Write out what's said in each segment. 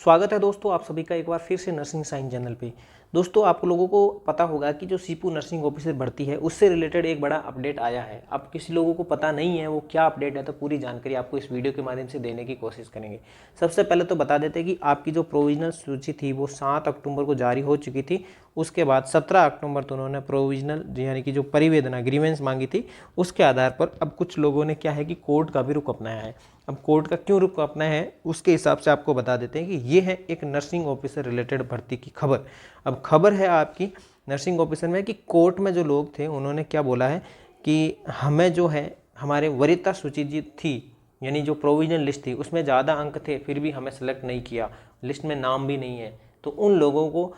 स्वागत है दोस्तों आप सभी का एक बार फिर से नर्सिंग साइंस चैनल पे। दोस्तों आप लोगों को पता होगा कि जो सीपू नर्सिंग ऑफिसर भर्ती है उससे रिलेटेड एक बड़ा अपडेट आया है। अब किसी लोगों को पता नहीं है वो क्या अपडेट है, तो पूरी जानकारी आपको इस वीडियो के माध्यम से देने की कोशिश करेंगे। सबसे पहले तो बता देते हैं कि आपकी जो प्रोविजनल सूची थी वो 7 अक्टूबर को जारी हो चुकी थी। उसके बाद 17 अक्टूबर तो उन्होंने प्रोविजनल यानी कि जो परिवेदना ग्रीवेंस मांगी थी उसके आधार पर अब कुछ लोगों ने क्या है कि कोर्ट का भी रुख अपनाया है। अब कोर्ट का क्यों रुख अपनाया है उसके हिसाब से आपको बता देते हैं कि ये है एक नर्सिंग ऑफिसर रिलेटेड भर्ती की खबर। अब खबर है आपकी नर्सिंग ऑफिसर में कि कोर्ट में जो लोग थे उन्होंने क्या बोला है कि हमें जो है हमारे वरीयता सूची जी थी यानी जो प्रोविजनल लिस्ट थी उसमें ज़्यादा अंक थे फिर भी हमें सेलेक्ट नहीं किया, लिस्ट में नाम भी नहीं है, तो उन लोगों को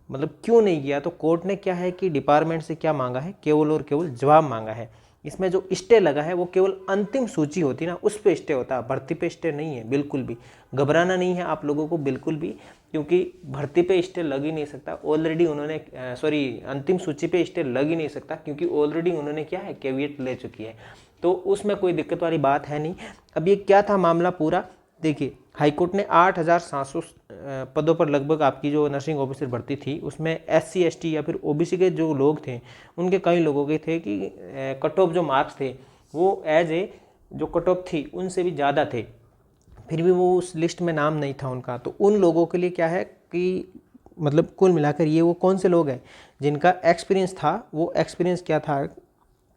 मतलब क्यों नहीं किया। तो कोर्ट ने क्या है कि डिपार्टमेंट से क्या मांगा है, केवल और केवल जवाब मांगा है। इसमें जो स्टे लगा है वो केवल अंतिम सूची होती है ना उस पे स्टे होता है, भर्ती पे स्टे नहीं है। बिल्कुल भी घबराना नहीं है आप लोगों को बिल्कुल भी, क्योंकि भर्ती पे स्टे लग ही नहीं सकता। ऑलरेडी उन्होंने अंतिम सूची पे स्टे लग ही नहीं सकता क्योंकि ऑलरेडी उन्होंने क्या है कैविएट ले चुकी है, तो उसमें कोई दिक्कत वाली बात है नहीं। अब ये क्या था मामला पूरा, देखिए हाईकोर्ट ने 8,700 पदों पर लगभग आपकी जो नर्सिंग ऑफिसर भर्ती थी उसमें SC ST या फिर OBC के जो लोग थे उनके कई लोगों के थे कि कट ऑफ जो मार्क्स थे वो एज ए जो कट ऑफ थी उनसे भी ज़्यादा थे, फिर भी वो उस लिस्ट में नाम नहीं था उनका। तो उन लोगों के लिए क्या है कि मतलब कुल मिलाकर ये वो कौन से लोग हैं जिनका एक्सपीरियंस था, वो एक्सपीरियंस क्या था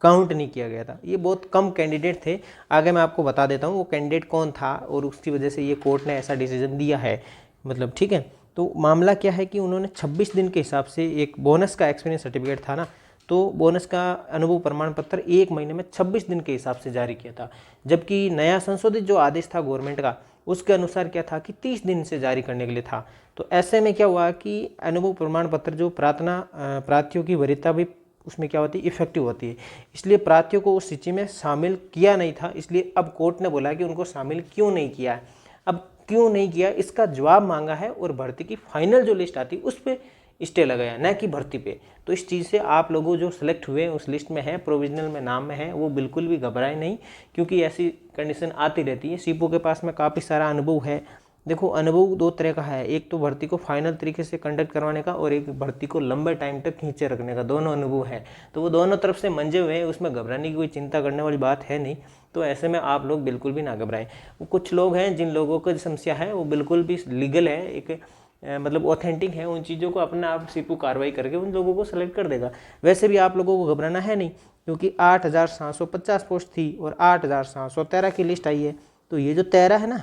काउंट नहीं किया गया था। ये बहुत कम कैंडिडेट थे, आगे मैं आपको बता देता हूँ वो कैंडिडेट कौन था और उसकी वजह से ये कोर्ट ने ऐसा डिसीजन दिया है। मतलब ठीक है, तो मामला क्या है कि उन्होंने 26 दिन के हिसाब से एक बोनस का एक्सपीरियंस सर्टिफिकेट था ना, तो बोनस का अनुभव प्रमाण पत्र 1 महीने में 26 दिन के हिसाब से जारी किया था। जबकि नया संशोधित जो आदेश था गवर्नमेंट का उसके अनुसार क्या था कि 30 दिन से जारी करने के लिए था। तो ऐसे में क्या हुआ कि अनुभव प्रमाण पत्र जो प्रार्थियों की वरीयता भी उसमें क्या होती है इफेक्टिव होती है, इसलिए प्रार्थियों को उस सूची में शामिल किया नहीं था। इसलिए अब कोर्ट ने बोला कि उनको शामिल क्यों नहीं किया है। अब क्यों नहीं किया इसका जवाब मांगा है और भर्ती की फाइनल जो लिस्ट आती है उस पर स्टे लगाया, न कि भर्ती पे। तो इस चीज़ से आप लोगों जो सिलेक्ट हुए उस लिस्ट में है, प्रोविजनल में नाम में है, वो बिल्कुल भी घबराए नहीं, क्योंकि ऐसी कंडीशन आती रहती है। सीपू के पास में काफ़ी सारा अनुभव है। देखो अनुभव 2 तरह का है, एक तो भर्ती को फाइनल तरीके से कंडक्ट करवाने का और एक भर्ती को लंबे टाइम तक खींचे रखने का, दोनों अनुभव है। तो वो दोनों तरफ से मंजे हुए हैं, उसमें घबराने की कोई चिंता करने वाली बात है नहीं। तो ऐसे में आप लोग बिल्कुल भी ना घबराएं। वो कुछ लोग हैं जिन लोगों को समस्या है वो बिल्कुल भी लीगल है, एक मतलब ऑथेंटिक है, उन चीज़ों को अपने आप सीपू कार्रवाई करके उन लोगों को सेलेक्ट कर देगा। वैसे भी आप लोगों को घबराना है नहीं, क्योंकि 8,750 पोस्ट थी और 8,713 की लिस्ट आई है। तो ये जो 13 है ना,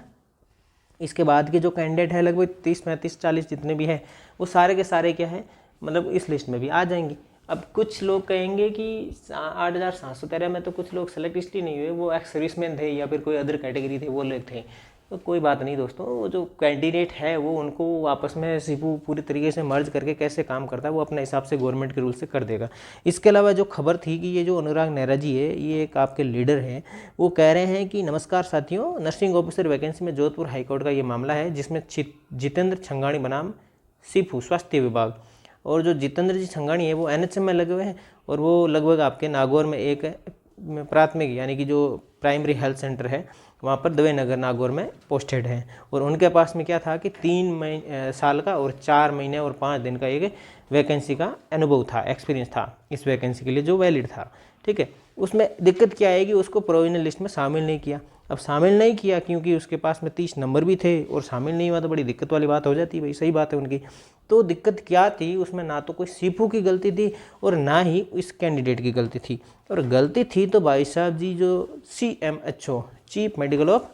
इसके बाद के जो कैंडिडेट है लगभग 30 35 40 जितने भी हैं वो सारे के सारे क्या है मतलब इस लिस्ट में भी आ जाएंगे। अब कुछ लोग कहेंगे कि 8,713 में तो कुछ लोग सेलेक्ट इसलिए नहीं हुए, वो एक्स सर्विसमैन थे या फिर कोई अदर कैटेगरी थे वो लोग थे। तो कोई बात नहीं दोस्तों, वो जो कैंडिडेट है वो उनको आपस में सीपू पूरी तरीके से मर्ज करके कैसे काम करता है वो अपने हिसाब से गवर्नमेंट के रूल से कर देगा। इसके अलावा जो खबर थी कि ये जो अनुराग नेहरा जी है ये एक आपके लीडर हैं, वो कह रहे हैं कि नमस्कार साथियों, नर्सिंग ऑफिसर वैकेंसी में जोधपुर हाईकोर्ट का ये मामला है जिसमें जितेंद्र छंगाणी बनाम सीपू स्वास्थ्य विभाग, और जो जितेंद्र जी छंगाणी है वो NHM में लगे हुए हैं और वो लगभग आपके नागौर में एक प्राथमिक यानी कि जो प्राइमरी हेल्थ सेंटर है वहाँ पर दवे नगर नागौर में पोस्टेड हैं। और उनके पास में क्या था कि 3 साल का और 4 महीने और 5 दिन का एक वैकेंसी का अनुभव था, एक्सपीरियंस था इस वैकेंसी के लिए जो वैलिड था। ठीक है, उसमें दिक्कत क्या आएगी, उसको प्रोविजनल लिस्ट में शामिल नहीं किया। अब शामिल नहीं किया क्योंकि उसके पास में 30 नंबर भी थे और शामिल नहीं हुआ तो बड़ी दिक्कत वाली बात हो जाती है भाई, सही बात है उनकी। तो दिक्कत क्या थी उसमें, ना तो कोई सीपू की गलती थी और ना ही इस कैंडिडेट की गलती थी। और गलती थी तो भाई साहब जी जो CMHO चीफ मेडिकल ऑफ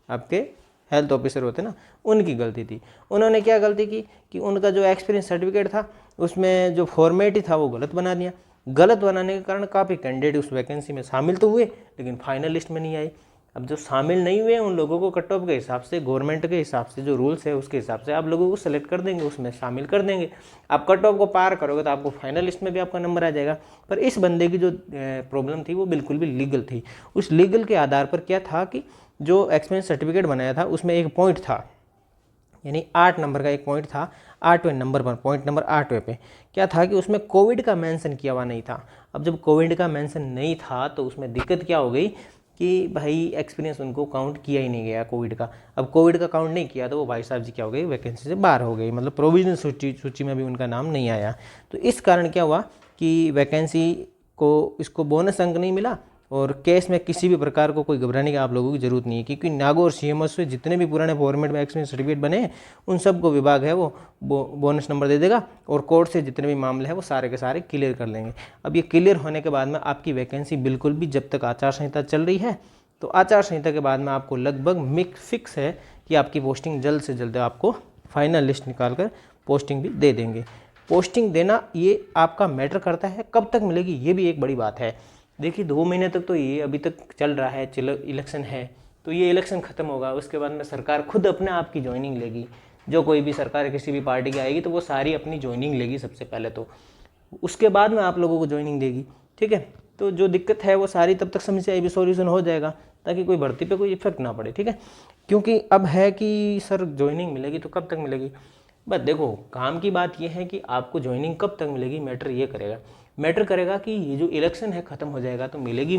आपके हेल्थ ऑफिसर होते ना, उनकी गलती थी। उन्होंने क्या गलती की कि उनका जो एक्सपीरियंस सर्टिफिकेट था उसमें जो फॉर्मेट ही था वो गलत बना दिया। गलत बनाने के कारण काफ़ी कैंडिडेट उस वैकेंसी में शामिल तो हुए लेकिन फाइनल लिस्ट में नहीं आए। अब जो शामिल नहीं हुए उन लोगों को कट ऑफ के हिसाब से, गवर्नमेंट के हिसाब से जो रूल्स है उसके हिसाब से आप लोगों को सेलेक्ट कर देंगे, उसमें शामिल कर देंगे। आप कट ऑफ को पार करोगे तो आपको फाइनल लिस्ट में भी आपका नंबर आ जाएगा। पर इस बंदे की जो प्रॉब्लम थी वो बिल्कुल भी लीगल थी। उस लीगल के आधार पर क्या था कि जो एक्सपीरियंस सर्टिफिकेट बनाया था उसमें एक पॉइंट था, यानी 8 नंबर का एक पॉइंट था, 8वें नंबर पर, पॉइंट नंबर 8वें पे क्या था कि उसमें कोविड का मेंशन किया हुआ नहीं था। अब जब कोविड का मेंशन नहीं था तो उसमें दिक्कत क्या हो गई कि भाई एक्सपीरियंस उनको काउंट किया ही नहीं गया कोविड का। अब कोविड का काउंट नहीं किया तो वो भाई साहब जी क्या हो गए, वैकेंसी से बाहर हो गई, मतलब प्रोविजनल सूची में भी उनका नाम नहीं आया। तो इस कारण क्या हुआ कि वैकेंसी को इसको बोनस अंक नहीं मिला। और केस में किसी भी प्रकार को कोई घबराने की आप लोगों की जरूरत नहीं है, क्योंकि नागौर सीएमएस से जितने भी पुराने फॉर्मेट में एक्सपीरियंस सर्टिफिकेट बने हैं उन सबको विभाग है वो बोनस नंबर दे देगा, और कोर्ट से जितने भी मामले हैं वो सारे के सारे क्लियर कर लेंगे। अब ये क्लियर होने के बाद में आपकी वैकेंसी बिल्कुल भी, जब तक आचार संहिता चल रही है तो आचार संहिता के बाद में आपको लगभग फिक्स है कि आपकी पोस्टिंग जल्द से जल्द आपको फाइनल लिस्ट निकाल कर पोस्टिंग भी दे देंगे। पोस्टिंग देना ये आपका मैटर करता है, कब तक मिलेगी ये भी एक बड़ी बात है। देखिए 2 महीने तक तो ये अभी तक चल रहा है, इलेक्शन है, तो ये इलेक्शन ख़त्म होगा उसके बाद में सरकार खुद अपने आप की ज्वाइनिंग लेगी। जो कोई भी सरकार किसी भी पार्टी की आएगी तो वो सारी अपनी ज्वाइनिंग लेगी सबसे पहले, तो उसके बाद में आप लोगों को ज्वाइनिंग देगी। ठीक है, तो जो दिक्कत है वो सारी तब तक समस्या भी सॉल्यूशन हो जाएगा, ताकि कोई भर्ती पे कोई इफेक्ट ना पड़े। ठीक है, क्योंकि अब है कि सर ज्वाइनिंग मिलेगी तो कब तक मिलेगी। बस देखो, काम की बात यह है कि आपको ज्वाइनिंग कब तक मिलेगी मैटर करेगा कि ये जो इलेक्शन है ख़त्म हो जाएगा तो मिलेगी,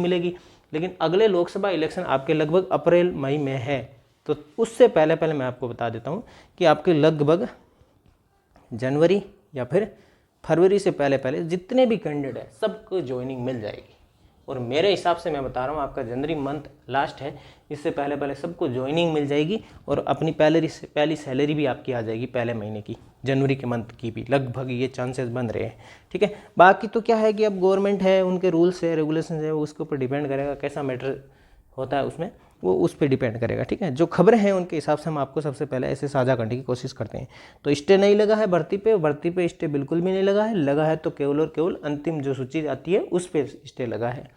लेकिन अगले लोकसभा इलेक्शन आपके लगभग अप्रैल मई में है। तो उससे पहले मैं आपको बता देता हूँ कि आपके लगभग जनवरी या फिर फरवरी से पहले जितने भी कैंडिडेट है सबको ज्वाइनिंग मिल जाएगी। और मेरे हिसाब से मैं बता रहा हूँ, आपका जनवरी मंथ लास्ट है, इससे पहले सबको ज्वाइनिंग मिल जाएगी और अपनी पहली सैलरी भी आपकी आ जाएगी पहले महीने की, जनवरी के मंथ की भी लगभग ये चांसेस बन रहे हैं। ठीक है, बाकी तो क्या है कि अब गवर्नमेंट है, उनके रूल्स है, रेगुलेशन है, वो उसके ऊपर डिपेंड करेगा कैसा मैटर होता है उसमें, वो उस पर डिपेंड करेगा। ठीक है, जो खबरें हैं उनके हिसाब से हम आपको सबसे पहले ऐसे साझा करने की कोशिश करते हैं। तो स्टे नहीं लगा है भर्ती पे स्टे बिल्कुल भी नहीं लगा है तो केवल और केवल अंतिम जो सूची आती है उस पर स्टे लगा है।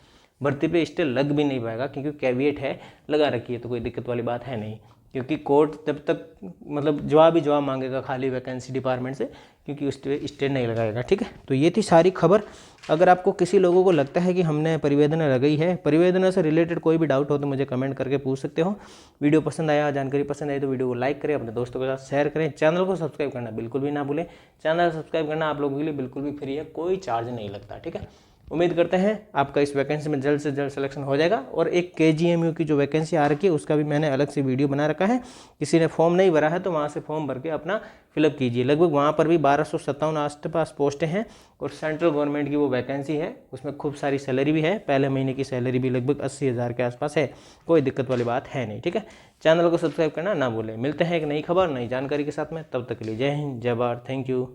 भर्ती पे स्टे लग भी नहीं पाएगा, क्योंकि कैविएट है, लगा रखी है तो कोई दिक्कत वाली बात है नहीं। क्योंकि कोर्ट जब तक मतलब जवाब मांगेगा खाली वैकेंसी डिपार्टमेंट से, क्योंकि उस पर स्टे नहीं लगाएगा। ठीक है, तो ये थी सारी खबर। अगर आपको किसी लोगों को लगता है कि हमने परिवेदना लगाई है, परिवेदना से रिलेटेड कोई भी डाउट हो तो मुझे कमेंट करके पूछ सकते हो। वीडियो पसंद आया, जानकारी पसंद आई तो वीडियो को लाइक करें, अपने दोस्तों के साथ शेयर करें, चैनल को सब्सक्राइब करना बिल्कुल भी ना भूलें। चैनल सब्सक्राइब करना आप लोगों के लिए बिल्कुल भी फ्री है, कोई चार्ज नहीं लगता। ठीक है, उम्मीद करते हैं आपका इस वैकेंसी में जल्द से जल्द सिलेक्शन हो जाएगा। और एक KGMU की जो वैकेंसी आ रखी है उसका भी मैंने अलग से वीडियो बना रखा है, किसी ने फॉर्म नहीं भरा है तो वहाँ से फॉर्म भर के अपना फिलअप कीजिए। लगभग वहाँ पर भी 1257 आसपास पोस्टें हैं और सेंट्रल गवर्नमेंट की वो वैकेंसी है, उसमें खूब सारी सैलरी भी है, पहले महीने की सैलरी भी लगभग 80,000 के आसपास है, कोई दिक्कत वाली बात है नहीं। ठीक है, चैनल को सब्सक्राइब करना ना भूलें। मिलते हैं एक नई खबर नई जानकारी के साथ में, तब तक के लिए जय हिंद, जय भारत, थैंक यू।